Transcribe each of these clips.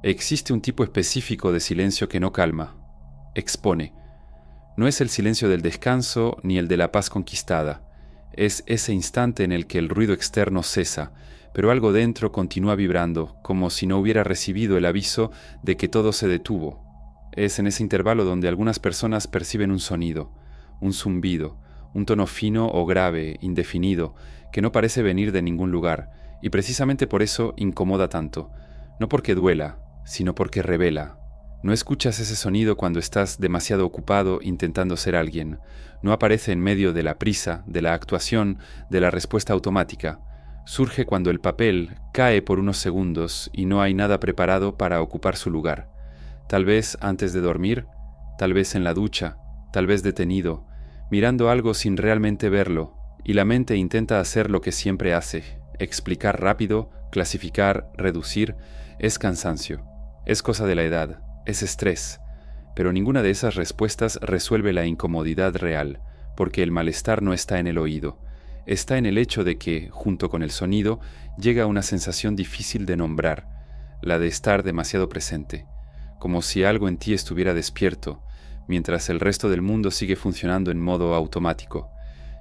Existe un tipo específico de silencio que no calma, expone. No es el silencio del descanso ni el de la paz conquistada. Es ese instante en el que el ruido externo cesa, pero algo dentro continúa vibrando, como si no hubiera recibido el aviso de que todo se detuvo. Es en ese intervalo donde algunas personas perciben un sonido, un zumbido, un tono fino o grave, indefinido, que no parece venir de ningún lugar, y precisamente por eso incomoda tanto, no porque duela, sino porque revela. No escuchas ese sonido cuando estás demasiado ocupado intentando ser alguien. No aparece en medio de la prisa, de la actuación, de la respuesta automática. Surge cuando el papel cae por unos segundos y no hay nada preparado para ocupar su lugar. Tal vez antes de dormir, tal vez en la ducha, tal vez detenido, mirando algo sin realmente verlo, y la mente intenta hacer lo que siempre hace: explicar rápido, clasificar, reducir. Es cansancio, es cosa de la edad, es estrés, pero ninguna de esas respuestas resuelve la incomodidad real, porque el malestar no está en el oído, está en el hecho de que, junto con el sonido, llega una sensación difícil de nombrar, la de estar demasiado presente, como si algo en ti estuviera despierto, mientras el resto del mundo sigue funcionando en modo automático.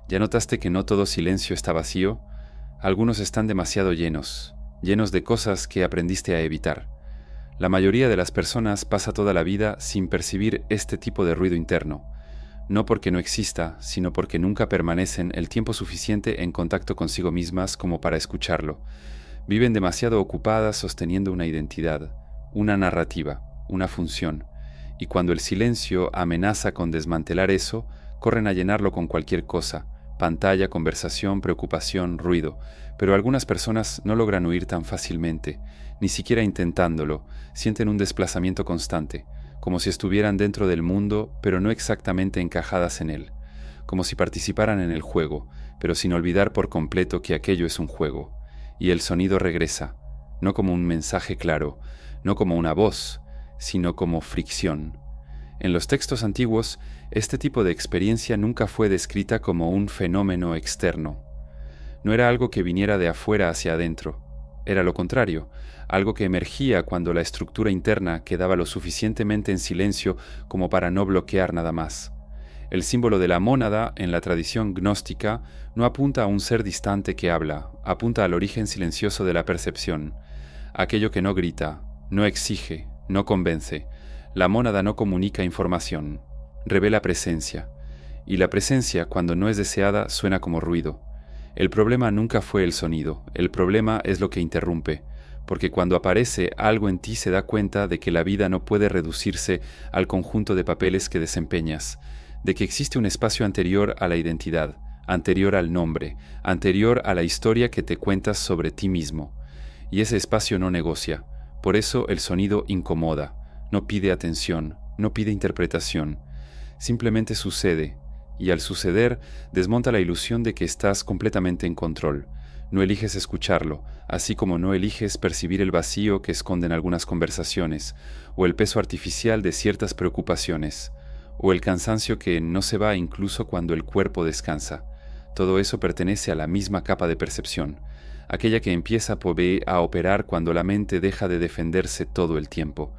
¿Ya notaste que no todo silencio está vacío? Algunos están demasiado llenos, llenos de cosas que aprendiste a evitar. La mayoría de las personas pasa toda la vida sin percibir este tipo de ruido interno, no porque no exista, sino porque nunca permanecen el tiempo suficiente en contacto consigo mismas como para escucharlo. Viven demasiado ocupadas sosteniendo una identidad, una narrativa, una función, y cuando el silencio amenaza con desmantelar eso, corren a llenarlo con cualquier cosa: pantalla, conversación, preocupación, ruido. Pero algunas personas no logran huir tan fácilmente, ni siquiera intentándolo. Sienten un desplazamiento constante, como si estuvieran dentro del mundo, pero no exactamente encajadas en él, como si participaran en el juego, pero sin olvidar por completo que aquello es un juego. Y el sonido regresa, no como un mensaje claro, no como una voz, sino como fricción. En los textos antiguos, este tipo de experiencia nunca fue descrita como un fenómeno externo. No era algo que viniera de afuera hacia adentro. Era lo contrario, algo que emergía cuando la estructura interna quedaba lo suficientemente en silencio como para no bloquear nada más. El símbolo de la mónada, en la tradición gnóstica, no apunta a un ser distante que habla, apunta al origen silencioso de la percepción, aquello que no grita, no exige, no convence. La mónada no comunica información, revela presencia, y la presencia, cuando no es deseada, suena como ruido. El problema nunca fue el sonido, el problema es lo que interrumpe, porque cuando aparece, algo en ti se da cuenta de que la vida no puede reducirse al conjunto de papeles que desempeñas, de que existe un espacio anterior a la identidad, anterior al nombre, anterior a la historia que te cuentas sobre ti mismo. Y ese espacio no negocia, por eso el sonido incomoda, no pide atención, no pide interpretación, simplemente sucede, y al suceder desmonta la ilusión de que estás completamente en control. No eliges escucharlo, así como no eliges percibir el vacío que esconden algunas conversaciones, o el peso artificial de ciertas preocupaciones, o el cansancio que no se va incluso cuando el cuerpo descansa. Todo eso pertenece a la misma capa de percepción, aquella que empieza a operar cuando la mente deja de defenderse todo el tiempo.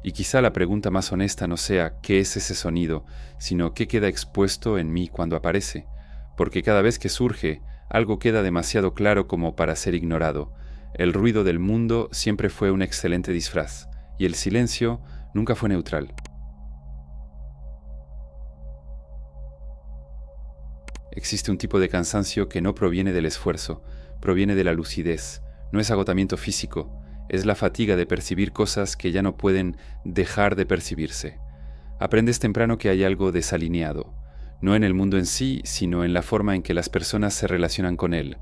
Y quizá la pregunta más honesta no sea ¿qué es ese sonido?, sino ¿qué queda expuesto en mí cuando aparece? Porque cada vez que surge, algo queda demasiado claro como para ser ignorado. El ruido del mundo siempre fue un excelente disfraz, y el silencio nunca fue neutral. Existe un tipo de cansancio que no proviene del esfuerzo, proviene de la lucidez. No es agotamiento físico, es la fatiga de percibir cosas que ya no pueden dejar de percibirse. Aprendes temprano que hay algo desalineado, no en el mundo en sí, sino en la forma en que las personas se relacionan con él.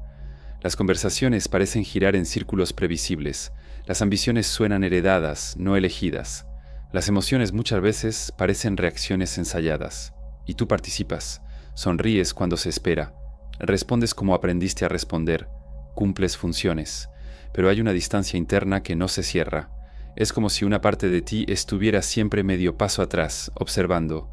Las conversaciones parecen girar en círculos previsibles, las ambiciones suenan heredadas, no elegidas. Las emociones muchas veces parecen reacciones ensayadas, y tú participas, sonríes cuando se espera, respondes como aprendiste a responder, cumples funciones, pero hay una distancia interna que no se cierra. Es como si una parte de ti estuviera siempre medio paso atrás, observando,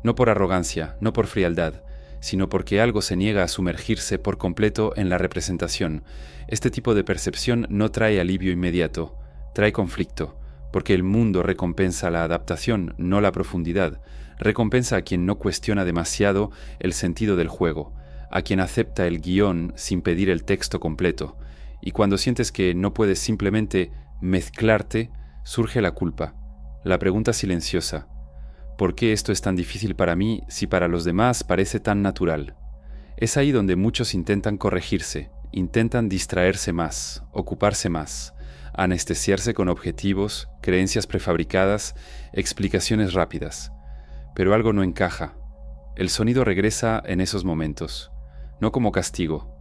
no por arrogancia, no por frialdad, sino porque algo se niega a sumergirse por completo en la representación. Este tipo de percepción no trae alivio inmediato, trae conflicto, porque el mundo recompensa la adaptación, no la profundidad. Recompensa a quien no cuestiona demasiado el sentido del juego, a quien acepta el guión sin pedir el texto completo. Y cuando sientes que no puedes simplemente mezclarte, surge la culpa, la pregunta silenciosa. ¿Por qué esto es tan difícil para mí si para los demás parece tan natural? Es ahí donde muchos intentan corregirse, intentan distraerse más, ocuparse más, anestesiarse con objetivos, creencias prefabricadas, explicaciones rápidas. Pero algo no encaja. El sonido regresa en esos momentos, no como castigo,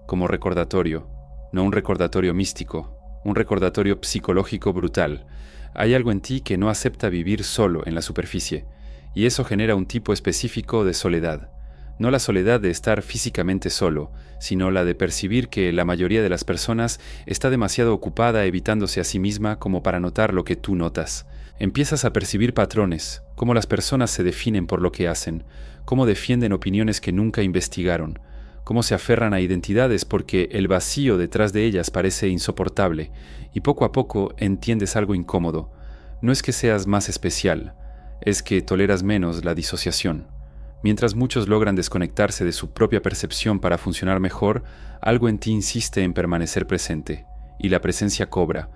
como recordatorio, no un recordatorio místico, un recordatorio psicológico brutal. Hay algo en ti que no acepta vivir solo en la superficie, y eso genera un tipo específico de soledad. No la soledad de estar físicamente solo, sino la de percibir que la mayoría de las personas está demasiado ocupada evitándose a sí misma como para notar lo que tú notas. Empiezas a percibir patrones, cómo las personas se definen por lo que hacen, cómo defienden opiniones que nunca investigaron, cómo se aferran a identidades porque el vacío detrás de ellas parece insoportable, y poco a poco entiendes algo incómodo. No es que seas más especial, es que toleras menos la disociación. Mientras muchos logran desconectarse de su propia percepción para funcionar mejor, algo en ti insiste en permanecer presente, y la presencia cobra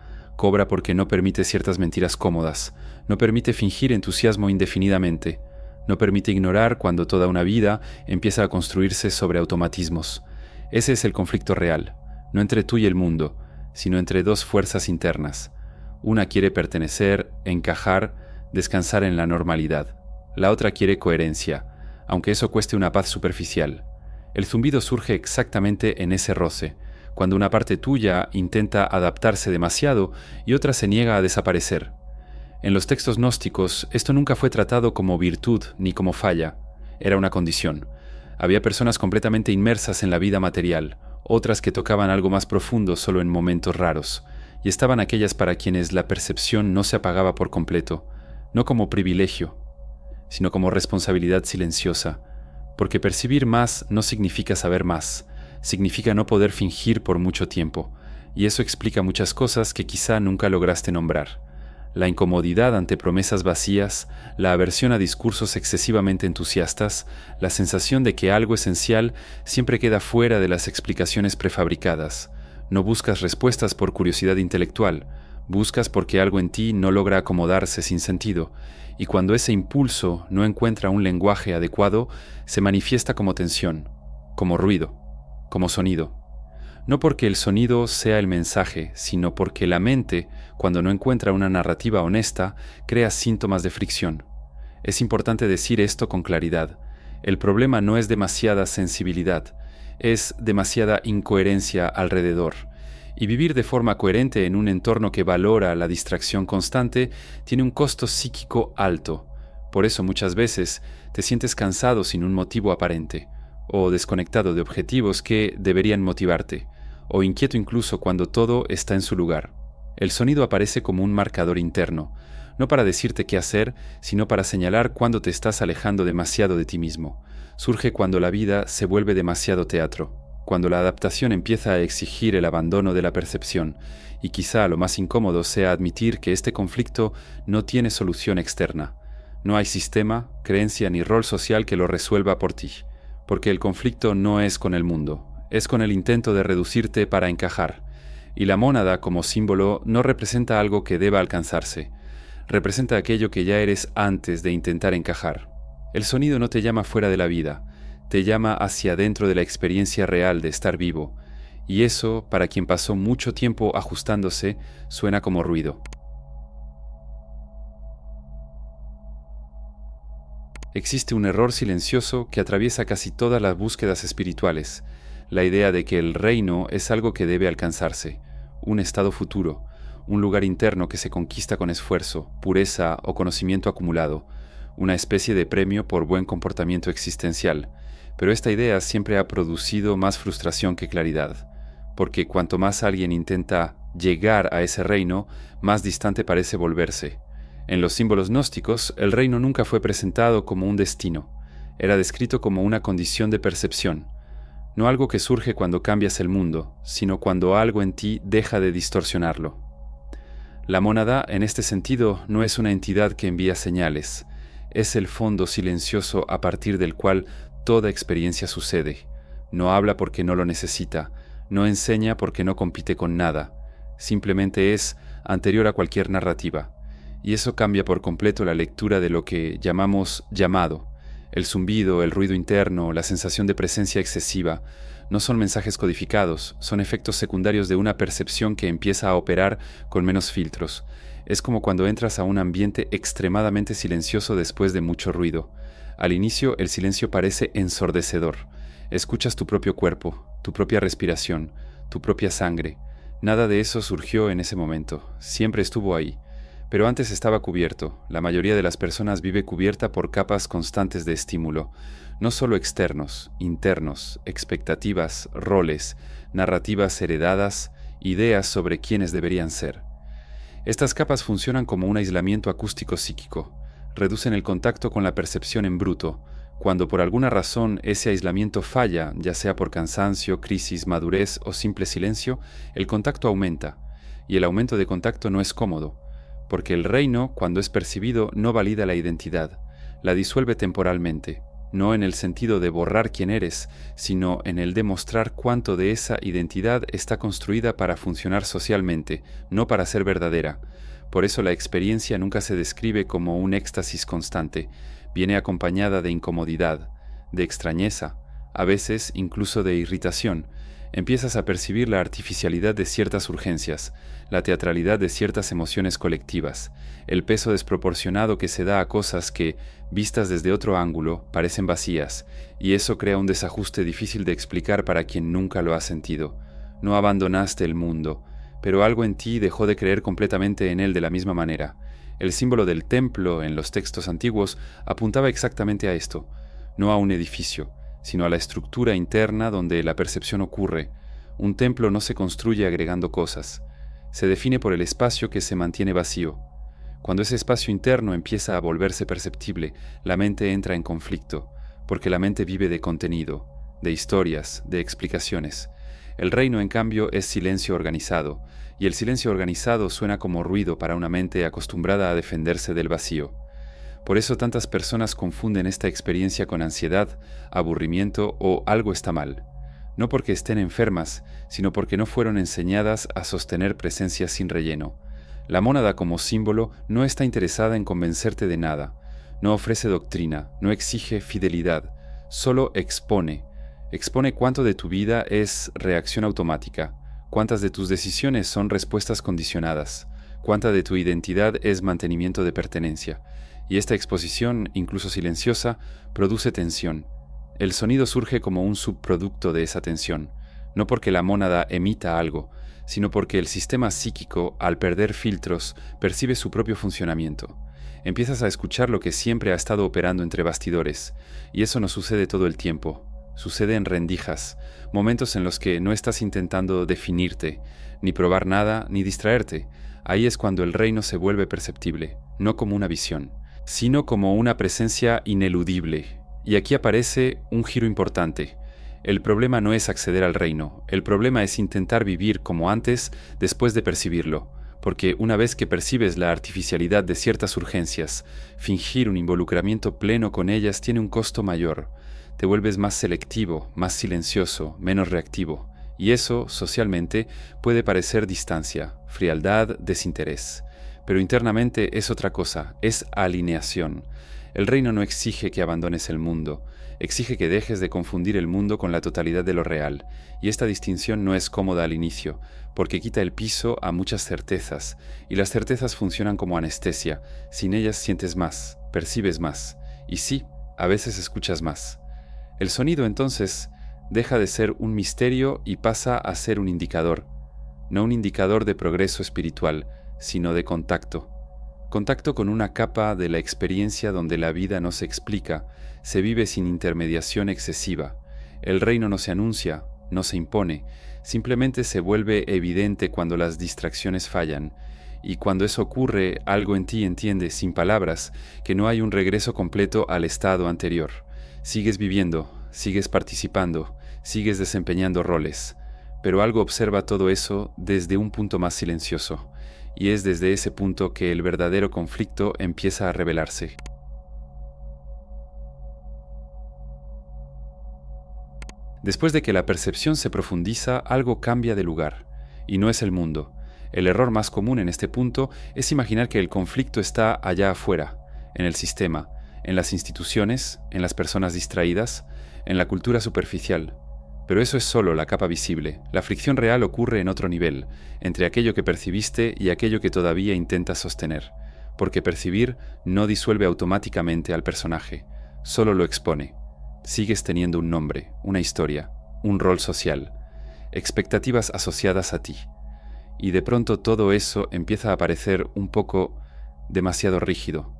porque no permite ciertas mentiras cómodas, no permite fingir entusiasmo indefinidamente, no permite ignorar cuando toda una vida empieza a construirse sobre automatismos. Ese es el conflicto real, no entre tú y el mundo, sino entre dos fuerzas internas. Una quiere pertenecer, encajar, descansar en la normalidad. La otra quiere coherencia, aunque eso cueste una paz superficial. El zumbido surge exactamente en ese roce, cuando una parte tuya intenta adaptarse demasiado y otra se niega a desaparecer. En los textos gnósticos, esto nunca fue tratado como virtud ni como falla, era una condición. Había personas completamente inmersas en la vida material, otras que tocaban algo más profundo solo en momentos raros, y estaban aquellas para quienes la percepción no se apagaba por completo, no como privilegio, sino como responsabilidad silenciosa, porque percibir más no significa saber más, significa no poder fingir por mucho tiempo, y eso explica muchas cosas que quizá nunca lograste nombrar. La incomodidad ante promesas vacías, la aversión a discursos excesivamente entusiastas, la sensación de que algo esencial siempre queda fuera de las explicaciones prefabricadas. No buscas respuestas por curiosidad intelectual, buscas porque algo en ti no logra acomodarse sin sentido, y cuando ese impulso no encuentra un lenguaje adecuado, se manifiesta como tensión, como ruido, como sonido. No porque el sonido sea el mensaje, sino porque la mente, cuando no encuentra una narrativa honesta, crea síntomas de fricción. Es importante decir esto con claridad. El problema no es demasiada sensibilidad, es demasiada incoherencia alrededor. Y vivir de forma coherente en un entorno que valora la distracción constante tiene un costo psíquico alto. Por eso muchas veces te sientes cansado sin un motivo aparente, o desconectado de objetivos que deberían motivarte, o inquieto incluso cuando todo está en su lugar. El sonido aparece como un marcador interno, no para decirte qué hacer, sino para señalar cuando te estás alejando demasiado de ti mismo. Surge cuando la vida se vuelve demasiado teatro, cuando la adaptación empieza a exigir el abandono de la percepción, y quizá lo más incómodo sea admitir que este conflicto no tiene solución externa. No hay sistema, creencia ni rol social que lo resuelva por ti, porque el conflicto no es con el mundo, es con el intento de reducirte para encajar, y la mónada como símbolo no representa algo que deba alcanzarse, representa aquello que ya eres antes de intentar encajar. El sonido no te llama fuera de la vida, te llama hacia dentro de la experiencia real de estar vivo, y eso, para quien pasó mucho tiempo ajustándose, suena como ruido. Existe un error silencioso que atraviesa casi todas las búsquedas espirituales, la idea de que el reino es algo que debe alcanzarse, un estado futuro, un lugar interno que se conquista con esfuerzo, pureza o conocimiento acumulado, una especie de premio por buen comportamiento existencial. Pero esta idea siempre ha producido más frustración que claridad, porque cuanto más alguien intenta llegar a ese reino, más distante parece volverse. En los símbolos gnósticos, el reino nunca fue presentado como un destino, era descrito como una condición de percepción, no algo que surge cuando cambias el mundo, sino cuando algo en ti deja de distorsionarlo. La mónada, en este sentido, no es una entidad que envía señales, es el fondo silencioso a partir del cual toda experiencia sucede. No habla porque no lo necesita, no enseña porque no compite con nada, simplemente es anterior a cualquier narrativa, y eso cambia por completo la lectura de lo que llamamos llamado. El zumbido, el ruido interno, la sensación de presencia excesiva, no son mensajes codificados, son efectos secundarios de una percepción que empieza a operar con menos filtros. Es como cuando entras a un ambiente extremadamente silencioso después de mucho ruido. Al inicio, el silencio parece ensordecedor. Escuchas tu propio cuerpo, tu propia respiración, tu propia sangre. Nada de eso surgió en ese momento, siempre estuvo ahí. Pero antes estaba cubierto. La mayoría de las personas vive cubierta por capas constantes de estímulo, no solo externos, internos, expectativas, roles, narrativas heredadas, ideas sobre quiénes deberían ser. Estas capas funcionan como un aislamiento acústico psíquico, reducen el contacto con la percepción en bruto. Cuando por alguna razón ese aislamiento falla, ya sea por cansancio, crisis, madurez o simple silencio, el contacto aumenta, y el aumento de contacto no es cómodo, porque el reino, cuando es percibido, no valida la identidad, la disuelve temporalmente, no en el sentido de borrar quién eres, sino en el de mostrar cuánto de esa identidad está construida para funcionar socialmente, no para ser verdadera. Por eso la experiencia nunca se describe como un éxtasis constante, viene acompañada de incomodidad, de extrañeza, a veces incluso de irritación. Empiezas a percibir la artificialidad de ciertas urgencias, la teatralidad de ciertas emociones colectivas, el peso desproporcionado que se da a cosas que, vistas desde otro ángulo, parecen vacías, y eso crea un desajuste difícil de explicar para quien nunca lo ha sentido. No abandonaste el mundo, pero algo en ti dejó de creer completamente en él de la misma manera. El símbolo del templo en los textos antiguos apuntaba exactamente a esto, no a un edificio, sino a la estructura interna donde la percepción ocurre. Un templo no se construye agregando cosas, se define por el espacio que se mantiene vacío. Cuando ese espacio interno empieza a volverse perceptible, la mente entra en conflicto, porque la mente vive de contenido, de historias, de explicaciones. El reino, en cambio, es silencio organizado, y el silencio organizado suena como ruido para una mente acostumbrada a defenderse del vacío. Por eso tantas personas confunden esta experiencia con ansiedad, aburrimiento o algo está mal. No porque estén enfermas, sino porque no fueron enseñadas a sostener presencia sin relleno. La mónada como símbolo no está interesada en convencerte de nada, no ofrece doctrina, no exige fidelidad, solo expone. Expone cuánto de tu vida es reacción automática, cuántas de tus decisiones son respuestas condicionadas, cuánta de tu identidad es mantenimiento de pertenencia. Y esta exposición, incluso silenciosa, produce tensión. El sonido surge como un subproducto de esa tensión, no porque la mónada emita algo, sino porque el sistema psíquico, al perder filtros, percibe su propio funcionamiento. Empiezas a escuchar lo que siempre ha estado operando entre bastidores, y eso no sucede todo el tiempo. Sucede en rendijas, momentos en los que no estás intentando definirte, ni probar nada, ni distraerte. Ahí es cuando el reino se vuelve perceptible, no como una visión, sino como una presencia ineludible. Y aquí aparece un giro importante. El problema no es acceder al reino, el problema es intentar vivir como antes después de percibirlo, porque una vez que percibes la artificialidad de ciertas urgencias, fingir un involucramiento pleno con ellas tiene un costo mayor. Te vuelves más selectivo, más silencioso, menos reactivo, y eso, socialmente, puede parecer distancia, frialdad, desinterés. Pero internamente es otra cosa, es alineación. El reino no exige que abandones el mundo, exige que dejes de confundir el mundo con la totalidad de lo real, y esta distinción no es cómoda al inicio, porque quita el piso a muchas certezas, y las certezas funcionan como anestesia, sin ellas sientes más, percibes más, y sí, a veces escuchas más. El sonido entonces deja de ser un misterio y pasa a ser un indicador, no un indicador de progreso espiritual, sino de contacto. Contacto con una capa de la experiencia donde la vida no se explica, se vive sin intermediación excesiva. El reino no se anuncia, no se impone, simplemente se vuelve evidente cuando las distracciones fallan. Y cuando eso ocurre, algo en ti entiende, sin palabras, que no hay un regreso completo al estado anterior. Sigues viviendo, sigues participando, sigues desempeñando roles, pero algo observa todo eso desde un punto más silencioso. y es desde ese punto que el verdadero conflicto empieza a revelarse. Después de que la percepción se profundiza, algo cambia de lugar, y no es el mundo. El error más común en este punto es imaginar que el conflicto está allá afuera, en el sistema, en las instituciones, en las personas distraídas, en la cultura superficial. Pero eso es solo la capa visible. La fricción real ocurre en otro nivel, entre aquello que percibiste y aquello que todavía intentas sostener, porque percibir no disuelve automáticamente al personaje, solo lo expone. Sigues teniendo un nombre, una historia, un rol social, expectativas asociadas a ti. Y de pronto todo eso empieza a parecer un poco demasiado rígido,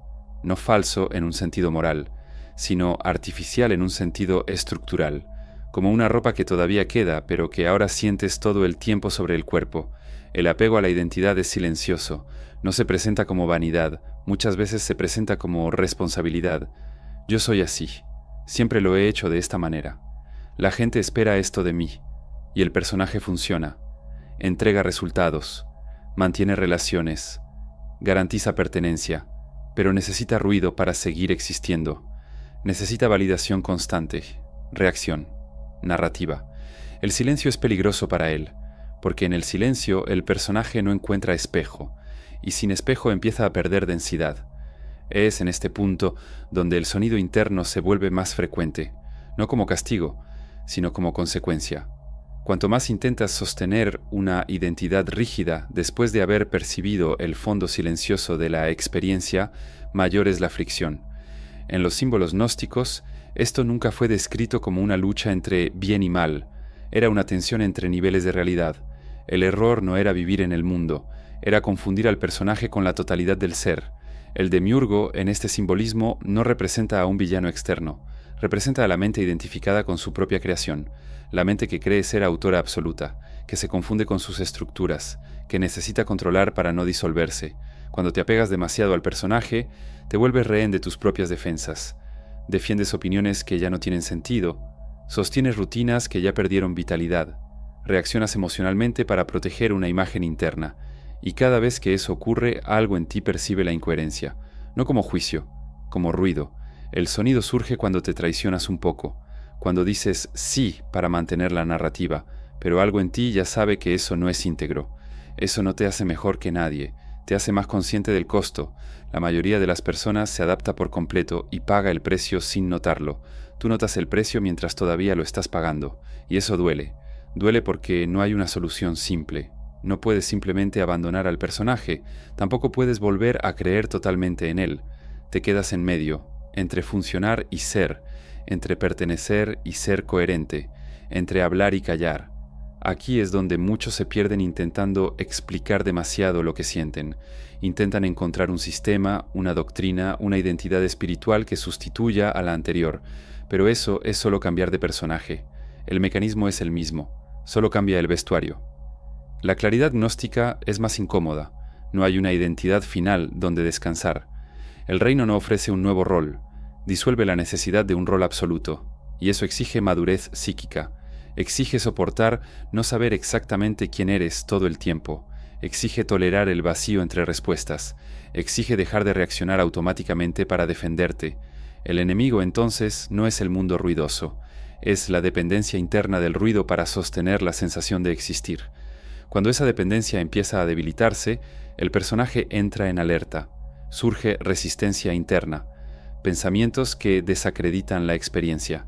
no falso en un sentido moral, sino artificial en un sentido estructural, como una ropa que todavía queda, pero que ahora sientes todo el tiempo sobre el cuerpo. El apego a la identidad es silencioso, no se presenta como vanidad, muchas veces se presenta como responsabilidad. Yo soy así, siempre lo he hecho de esta manera. La gente espera esto de mí, y el personaje funciona. Entrega resultados, mantiene relaciones, garantiza pertenencia, pero necesita ruido para seguir existiendo. Necesita validación constante, reacción, narrativa. El silencio es peligroso para él, porque en el silencio el personaje no encuentra espejo, y sin espejo empieza a perder densidad. Es en este punto donde el sonido interno se vuelve más frecuente, no como castigo, sino como consecuencia. Cuanto más intentas sostener una identidad rígida después de haber percibido el fondo silencioso de la experiencia, mayor es la fricción. En los símbolos gnósticos, esto nunca fue descrito como una lucha entre bien y mal, era una tensión entre niveles de realidad. El error no era vivir en el mundo, era confundir al personaje con la totalidad del ser. El demiurgo, en este simbolismo, no representa a un villano externo, representa a la mente identificada con su propia creación, la mente que cree ser autora absoluta, que se confunde con sus estructuras, que necesita controlar para no disolverse. Cuando te apegas demasiado al personaje, te vuelves rehén de tus propias defensas. Defiendes opiniones que ya no tienen sentido, sostienes rutinas que ya perdieron vitalidad, reaccionas emocionalmente para proteger una imagen interna, y cada vez que eso ocurre, algo en ti percibe la incoherencia, no como juicio, como ruido. El sonido surge cuando te traicionas un poco, cuando dices sí para mantener la narrativa, pero algo en ti ya sabe que eso no es íntegro. Eso no te hace mejor que nadie, te hace más consciente del costo. La mayoría de las personas se adapta por completo y paga el precio sin notarlo. Tú notas el precio mientras todavía lo estás pagando, y eso duele. Duele porque no hay una solución simple. No puedes simplemente abandonar al personaje, tampoco puedes volver a creer totalmente en él. Te quedas en medio, entre funcionar y ser, entre pertenecer y ser coherente, entre hablar y callar. Aquí es donde muchos se pierden intentando explicar demasiado lo que sienten. Intentan encontrar un sistema, una doctrina, una identidad espiritual que sustituya a la anterior, pero eso es solo cambiar de personaje. El mecanismo es el mismo, solo cambia el vestuario. La claridad gnóstica es más incómoda, no hay una identidad final donde descansar. El reino no ofrece un nuevo rol, disuelve la necesidad de un rol absoluto, y eso exige madurez psíquica, exige soportar no saber exactamente quién eres todo el tiempo, exige tolerar el vacío entre respuestas, exige dejar de reaccionar automáticamente para defenderte. El enemigo entonces no es el mundo ruidoso, es la dependencia interna del ruido para sostener la sensación de existir. Cuando esa dependencia empieza a debilitarse, el personaje entra en alerta, surge resistencia interna, pensamientos que desacreditan la experiencia,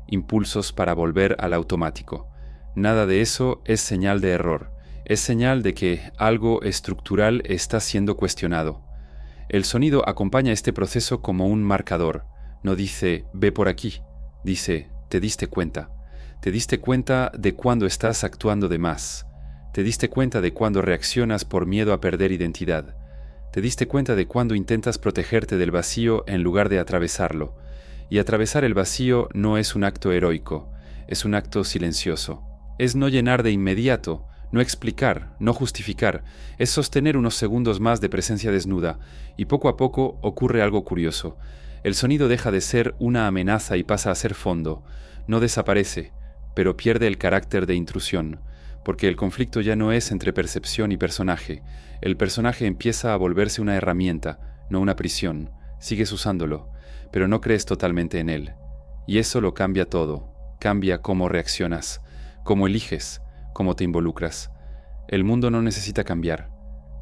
impulsos para volver al automático. Nada de eso es señal de error, es señal de que algo estructural está siendo cuestionado. El sonido acompaña este proceso como un marcador, no dice ve por aquí, dice te diste cuenta de cuando estás actuando de más, te diste cuenta de cuando reaccionas por miedo a perder identidad. Te diste cuenta de cuando intentas protegerte del vacío en lugar de atravesarlo. Y atravesar el vacío no es un acto heroico, es un acto silencioso. Es no llenar de inmediato, no explicar, no justificar, es sostener unos segundos más de presencia desnuda, y poco a poco ocurre algo curioso. El sonido deja de ser una amenaza y pasa a ser fondo. No desaparece, pero pierde el carácter de intrusión. porque el conflicto ya no es entre percepción y personaje. El personaje empieza a volverse una herramienta, no una prisión. Sigues usándolo, pero no crees totalmente en él. Y eso lo cambia todo. Cambia cómo reaccionas, cómo eliges, cómo te involucras. El mundo no necesita cambiar.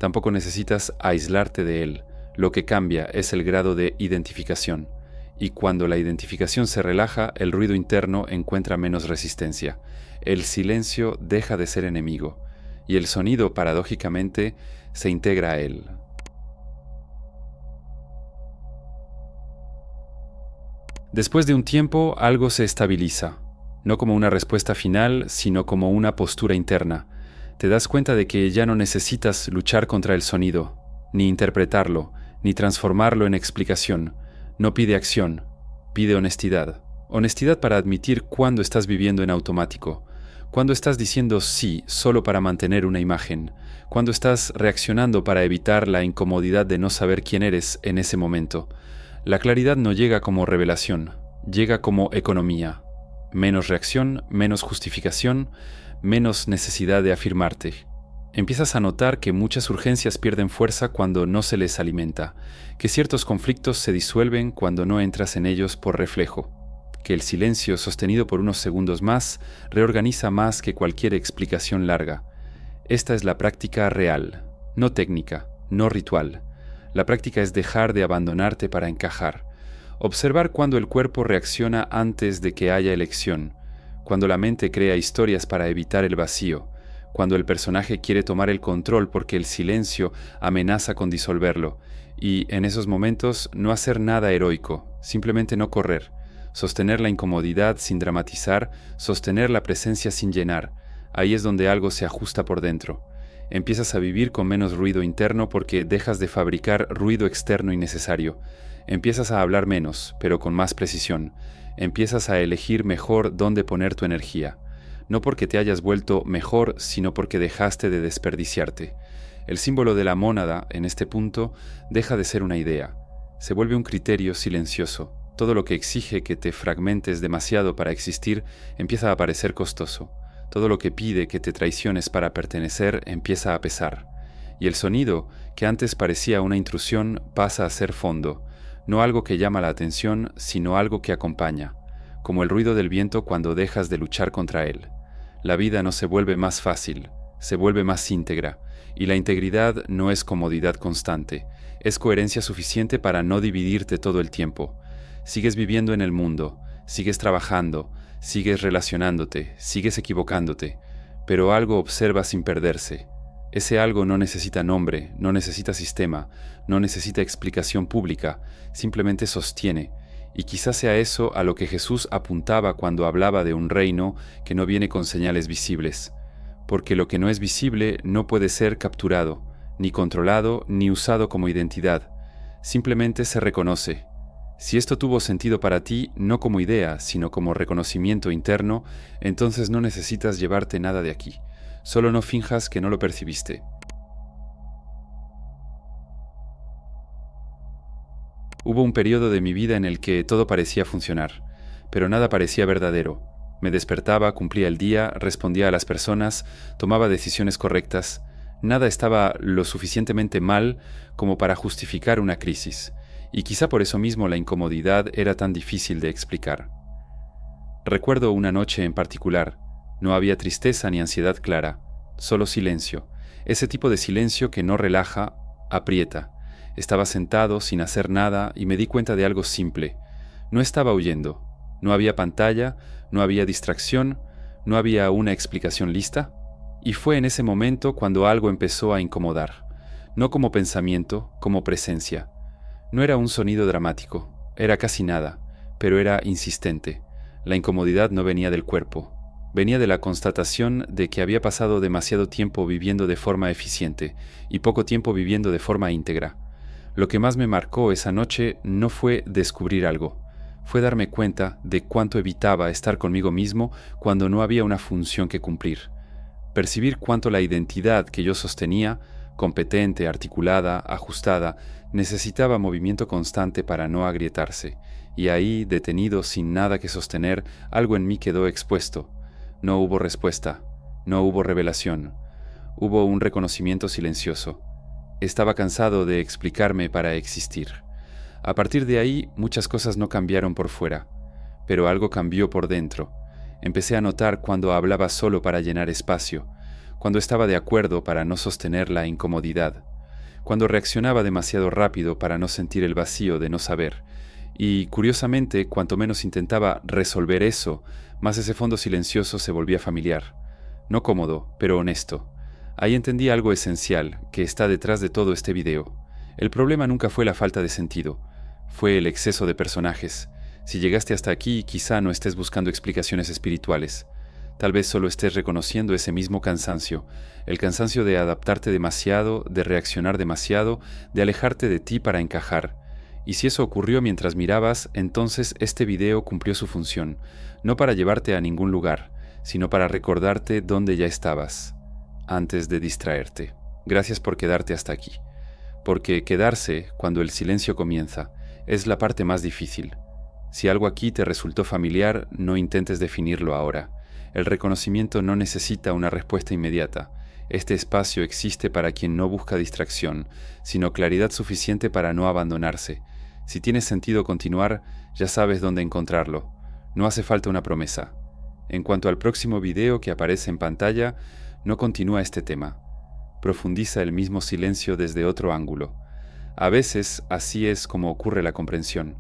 Tampoco necesitas aislarte de él. Lo que cambia es el grado de identificación. Y cuando la identificación se relaja, el ruido interno encuentra menos resistencia. El silencio deja de ser enemigo. Y el sonido, paradójicamente, se integra a él. Después de un tiempo, algo se estabiliza. No como una respuesta final, sino como una postura interna. Te das cuenta de que ya no necesitas luchar contra el sonido, ni interpretarlo, ni transformarlo en explicación. No pide acción, pide honestidad. Honestidad para admitir cuándo estás viviendo en automático, cuándo estás diciendo sí solo para mantener una imagen, cuándo estás reaccionando para evitar la incomodidad de no saber quién eres en ese momento. La claridad no llega como revelación, llega como economía. Menos reacción, menos justificación, menos necesidad de afirmarte. Empiezas a notar que muchas urgencias pierden fuerza cuando no se les alimenta, que ciertos conflictos se disuelven cuando no entras en ellos por reflejo, que el silencio sostenido por unos segundos más reorganiza más que cualquier explicación larga. Esta es la práctica real, no técnica, no ritual. La práctica es dejar de abandonarte para encajar, observar cuando el cuerpo reacciona antes de que haya elección, cuando la mente crea historias para evitar el vacío, cuando el personaje quiere tomar el control porque el silencio amenaza con disolverlo, y en esos momentos no hacer nada heroico, simplemente no correr, sostener la incomodidad sin dramatizar, sostener la presencia sin llenar. Ahí es donde algo se ajusta por dentro. Empiezas a vivir con menos ruido interno porque dejas de fabricar ruido externo innecesario. Empiezas a hablar menos, pero con más precisión. Empiezas a elegir mejor dónde poner tu energía. No porque te hayas vuelto mejor, sino porque dejaste de desperdiciarte. El símbolo de la mónada, en este punto, deja de ser una idea. Se vuelve un criterio silencioso. Todo lo que exige que te fragmentes demasiado para existir empieza a parecer costoso. Todo lo que pide que te traiciones para pertenecer empieza a pesar. Y el sonido, que antes parecía una intrusión, pasa a ser fondo. No algo que llama la atención, sino algo que acompaña, como el ruido del viento cuando dejas de luchar contra él. La vida no se vuelve más fácil, se vuelve más íntegra, y la integridad no es comodidad constante, es coherencia suficiente para no dividirte todo el tiempo. Sigues viviendo en el mundo, sigues trabajando, sigues relacionándote, sigues equivocándote, pero algo observa sin perderse. Ese algo no necesita nombre, no necesita sistema, no necesita explicación pública, simplemente sostiene. Y quizás sea eso a lo que Jesús apuntaba cuando hablaba de un reino que no viene con señales visibles. Porque lo que no es visible no puede ser capturado, ni controlado, ni usado como identidad. Simplemente se reconoce. Si esto tuvo sentido para ti, no como idea, sino como reconocimiento interno, entonces no necesitas llevarte nada de aquí. Solo no finjas que no lo percibiste. Hubo un periodo de mi vida en el que todo parecía funcionar, pero nada parecía verdadero. Me despertaba, cumplía el día, respondía a las personas, tomaba decisiones correctas. Nada estaba lo suficientemente mal como para justificar una crisis, y quizá por eso mismo la incomodidad era tan difícil de explicar. Recuerdo una noche en particular. No había tristeza ni ansiedad clara, solo silencio. Ese tipo de silencio que no relaja, aprieta. Estaba sentado sin hacer nada y me di cuenta de algo simple. No estaba huyendo. No había pantalla, no había distracción, no había una explicación lista. Y fue en ese momento cuando algo empezó a incomodar. No como pensamiento, como presencia. No era un sonido dramático, era casi nada, pero era insistente. La incomodidad no venía del cuerpo. Venía de la constatación de que había pasado demasiado tiempo viviendo de forma eficiente y poco tiempo viviendo de forma íntegra. Lo que más me marcó esa noche no fue descubrir algo, fue darme cuenta de cuánto evitaba estar conmigo mismo cuando no había una función que cumplir. Percibir cuánto la identidad que yo sostenía, competente, articulada, ajustada, necesitaba movimiento constante para no agrietarse, y ahí, detenido sin nada que sostener, algo en mí quedó expuesto. No hubo respuesta. No hubo revelación. Hubo un reconocimiento silencioso. Estaba cansado de explicarme para existir. A partir de ahí, muchas cosas no cambiaron por fuera, pero algo cambió por dentro. Empecé a notar cuando hablaba solo para llenar espacio, cuando estaba de acuerdo para no sostener la incomodidad, cuando reaccionaba demasiado rápido para no sentir el vacío de no saber. Y, curiosamente, cuanto menos intentaba resolver eso, más ese fondo silencioso se volvía familiar. No cómodo, pero honesto. Ahí entendí algo esencial que está detrás de todo este video. El problema nunca fue la falta de sentido, fue el exceso de personajes. Si llegaste hasta aquí, quizá no estés buscando explicaciones espirituales. Tal vez solo estés reconociendo ese mismo cansancio, el cansancio de adaptarte demasiado, de reaccionar demasiado, de alejarte de ti para encajar. Y si eso ocurrió mientras mirabas, entonces este video cumplió su función, no para llevarte a ningún lugar, sino para recordarte dónde ya estabas, antes de distraerte. Gracias por quedarte hasta aquí, porque quedarse, cuando el silencio comienza, es la parte más difícil. Si algo aquí te resultó familiar, no intentes definirlo ahora. El reconocimiento no necesita una respuesta inmediata. Este espacio existe para quien no busca distracción, sino claridad suficiente para no abandonarse. Si tiene sentido continuar, ya sabes dónde encontrarlo. No hace falta una promesa. En cuanto al próximo video que aparece en pantalla, no continúa este tema. Profundiza el mismo silencio desde otro ángulo. A veces así es como ocurre la comprensión,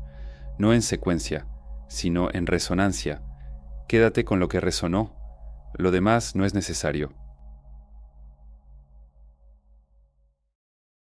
no en secuencia, sino en resonancia. Quédate con lo que resonó, lo demás no es necesario.